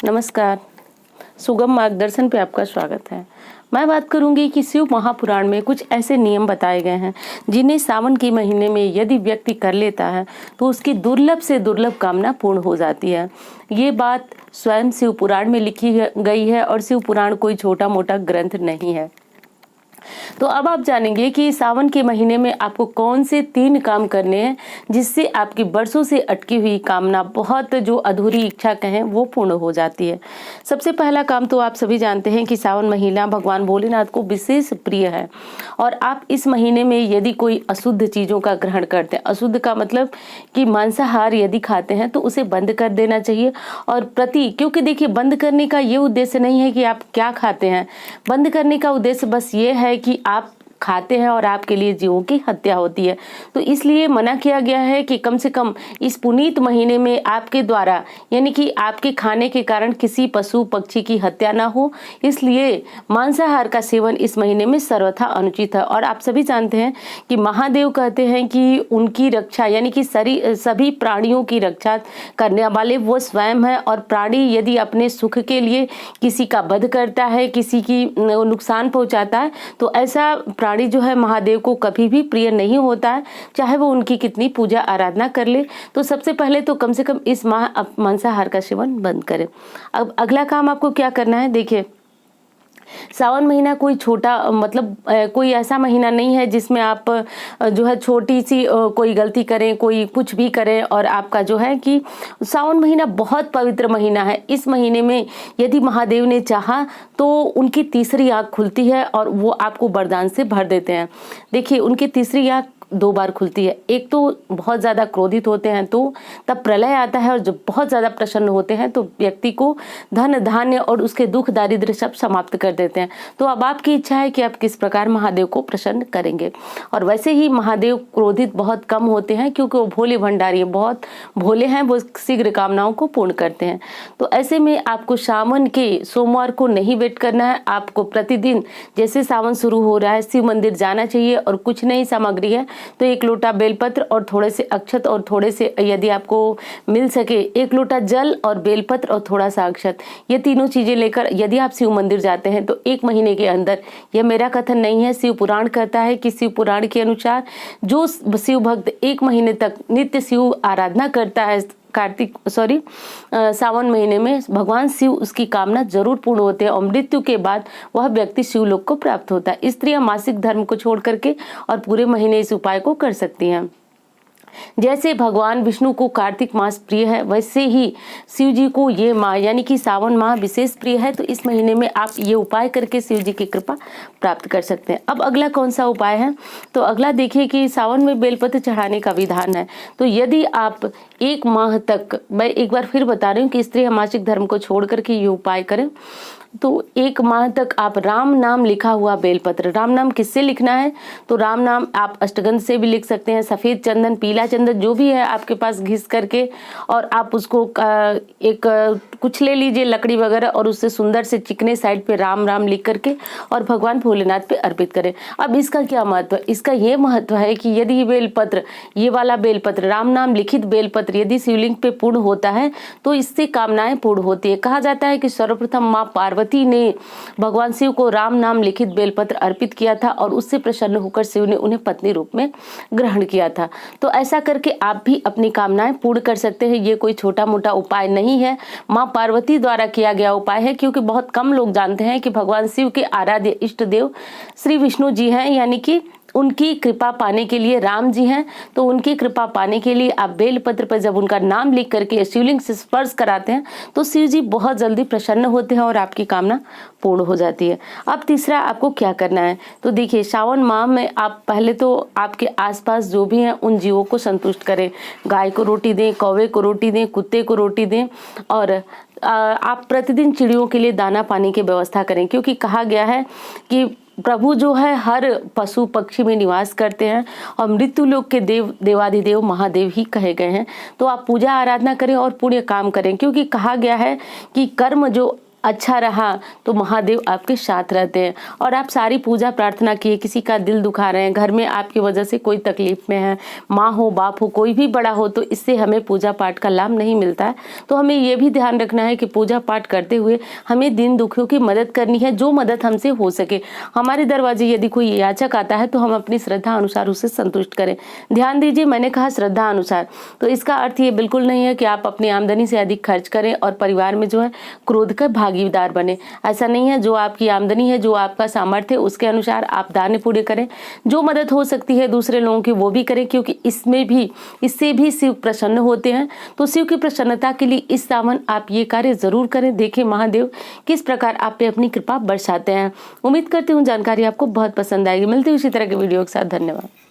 नमस्कार। सुगम मार्गदर्शन पे आपका स्वागत है। मैं बात करूंगी कि शिव महापुराण में कुछ ऐसे नियम बताए गए हैं जिन्हें सावन के महीने में यदि व्यक्ति कर लेता है तो उसकी दुर्लभ से दुर्लभ कामना पूर्ण हो जाती है। ये बात स्वयं शिव पुराण में लिखी गई है और शिव पुराण कोई छोटा मोटा ग्रंथ नहीं है। तो अब आप जानेंगे कि सावन के महीने में आपको कौन से 3 काम करने हैं जिससे आपकी बरसों से अटकी हुई कामना, बहुत जो अधूरी इच्छा कहें, वो पूर्ण हो जाती है। सबसे पहला काम तो आप सभी जानते हैं कि सावन महीना भगवान भोलेनाथ को विशेष प्रिय है और आप इस महीने में यदि कोई अशुद्ध चीजों का ग्रहण करते हैं, अशुद्ध का मतलब कि मांसाहार यदि खाते हैं तो उसे बंद कर देना चाहिए। और क्योंकि देखिए, बंद करने का ये उद्देश्य नहीं है कि आप क्या खाते हैं, बंद करने का उद्देश्य बस ये है कि आप खाते हैं और आपके लिए जीवों की हत्या होती है। तो इसलिए मना किया गया है कि कम से कम इस पुनीत महीने में आपके द्वारा, यानी कि आपके खाने के कारण किसी पशु पक्षी की हत्या ना हो, इसलिए मांसाहार का सेवन इस महीने में सर्वथा अनुचित है। और आप सभी जानते हैं कि महादेव कहते हैं कि उनकी रक्षा, यानी कि सभी प्राणियों की रक्षा करने वाले वो स्वयं है। और प्राणी यदि अपने सुख के लिए किसी का वध करता है, किसी की नुकसान पहुंचाता है, तो ऐसा प्राणी जो है महादेव को कभी भी प्रिय नहीं होता है, चाहे वो उनकी कितनी पूजा आराधना कर ले। तो सबसे पहले तो कम से कम इस माह मांसाहार का सेवन बंद करें। अब अगला काम आपको क्या करना है, देखिए, सावन महीना कोई छोटा मतलब कोई ऐसा महीना नहीं है जिसमें आप जो है छोटी सी कोई गलती करें, कोई कुछ भी करें और आपका जो है कि सावन महीना बहुत पवित्र महीना है। इस महीने में यदि महादेव ने चाहा तो उनकी तीसरी आंख खुलती है और वो आपको वरदान से भर देते हैं। देखिए, उनकी तीसरी आंख 2 बार खुलती है। एक तो बहुत ज्यादा क्रोधित होते हैं तो तब प्रलय आता है, और जब बहुत ज्यादा प्रसन्न होते हैं तो व्यक्ति को धन धान्य और उसके दुख दारिद्र्य सब समाप्त कर देते हैं। तो अब आपकी इच्छा है कि आप किस प्रकार महादेव को प्रसन्न करेंगे। और वैसे ही महादेव क्रोधित बहुत कम होते हैं क्योंकि वो भोले भंडारी, बहुत भोले हैं, वो शीघ्र कामनाओं को पूर्ण करते हैं। तो ऐसे में आपको सावन के सोमवार को नहीं वेट करना है, आपको प्रतिदिन जैसे सावन शुरू हो रहा है शिव मंदिर जाना चाहिए। और कुछ नई सामग्री है तो 1 लोटा बेलपत्र और थोड़े से अक्षत, और थोड़े से यदि आपको मिल सके 1 लोटा जल और बेलपत्र और थोड़ा सा अक्षत, ये तीनों चीजें लेकर यदि आप शिव मंदिर जाते हैं तो 1 महीने के अंदर, यह मेरा कथन नहीं है, शिव पुराण कहता है कि शिव पुराण के अनुसार जो शिव भक्त 1 महीने तक नित्य शिव आराधना करता है सावन महीने में, भगवान शिव उसकी कामना जरूर पूर्ण होते हैं और मृत्यु के बाद वह व्यक्ति शिवलोक को प्राप्त होता है। स्त्रियां मासिक धर्म को छोड़ करके और पूरे महीने इस उपाय को कर सकती हैं। जैसे भगवान विष्णु को कार्तिक मास प्रिय है, वैसे ही शिव जी को ये माह यानी कि सावन माह विशेष प्रिय है। तो इस महीने में आप ये उपाय करके शिव जी की कृपा प्राप्त कर सकते हैं। अब अगला कौन सा उपाय है, तो अगला देखिए कि सावन में बेलपत्र चढ़ाने का विधान है। तो यदि आप 1 माह तक, मैं एक बार फिर बता रही हूँ कि स्त्री मासिक धर्म को छोड़ करके ये उपाय करें, तो 1 माह तक आप राम नाम लिखा हुआ बेलपत्र, राम नाम किससे लिखना है, तो राम नाम आप अष्टगंध से भी लिख सकते हैं, सफेद चंदन, पीला चंदन, जो भी है आपके पास घिस करके, और आप उसको एक कुछ ले लीजिए लकड़ी वगैरह और उससे सुंदर से चिकने साइड पे राम राम लिख करके और भगवान भोलेनाथ पे अर्पित करें। अब इसका क्या महत्व है, इसका ये महत्व है कि यदि बेलपत्र, ये वाला बेलपत्र, राम नाम लिखित बेलपत्र यदि शिवलिंग पे पूर्ण होता है तो इससे कामनाएं पूर्ण होती है। कहा जाता है कि सर्वप्रथम माँ पार्वती ने भगवान शिव को राम नाम लिखित बेलपत्र अर्पित किया था और उससे प्रसन्न होकर शिव ने उन्हें पत्नी रूप में ग्रहण किया था। तो ऐसा करके आप भी अपनी कामनाएं पूर्ण कर सकते हैं। ये कोई छोटा मोटा उपाय नहीं है, माँ पार्वती द्वारा किया गया उपाय है, क्योंकि बहुत कम लोग जानते हैं कि भगवान शिव के आराध्य इष्ट देव श्री विष्णु जी हैं, यानी कि उनकी कृपा पाने के लिए राम जी हैं। तो उनकी कृपा पाने के लिए आप बेलपत्र पर जब उनका नाम लिख करके शिवलिंग से स्पर्श कराते हैं तो शिव जी बहुत जल्दी प्रसन्न होते हैं और आपकी कामना पूर्ण हो जाती है। अब तीसरा आपको क्या करना है, तो देखिए, सावन माह में आप पहले तो आपके आसपास जो भी हैं उन जीवों को संतुष्ट करें। गाय को रोटी दें, कौवे को रोटी दें, कुत्ते को रोटी दें, और आप प्रतिदिन चिड़ियों के लिए दाना पानी की व्यवस्था करें, क्योंकि कहा गया है कि प्रभु जो है हर पशु पक्षी में निवास करते हैं और मृत्यु लोक के देवाधिदेव महादेव ही कहे गए हैं। तो आप पूजा आराधना करें और पुण्य काम करें, क्योंकि कहा गया है कि कर्म जो अच्छा रहा तो महादेव आपके साथ रहते हैं। और आप सारी पूजा प्रार्थना किए, किसी का दिल दुखा रहे हैं, घर में आपकी वजह से कोई तकलीफ में है, माँ हो बाप हो कोई भी बड़ा हो, तो इससे हमें पूजा पाठ का लाभ नहीं मिलता है। तो हमें ये भी ध्यान रखना है कि पूजा पाठ करते हुए हमें दीन दुखियों की मदद करनी है, जो मदद हमसे हो सके। हमारे दरवाजे यदि कोई याचक आता है तो हम अपनी श्रद्धा अनुसार उसे संतुष्ट करें। ध्यान दीजिए, मैंने कहा श्रद्धा अनुसार, तो इसका अर्थ ये बिल्कुल नहीं है कि आप अपनी आमदनी से अधिक खर्च करें और परिवार में जो है क्रोध का भागीदार बने। ऐसा नहीं है। जो आपकी आमदनी है, जो आपका सामर्थ्य है, उसके अनुसार आप दान पुण्य करें। जो मदद हो सकती है दूसरे लोगों की वो भी करें, क्योंकि इससे भी शिव प्रसन्न होते हैं। तो शिव की प्रसन्नता के लिए इस सावन आप ये कार्य जरूर करें। देखिए महादेव किस प्रकार आप पे अपनी कृपा बरसाते हैं। उम्मीद करती हूँ जानकारी आपको बहुत पसंद आएगी। मिलती हूँ इसी तरह के वीडियो के साथ। धन्यवाद।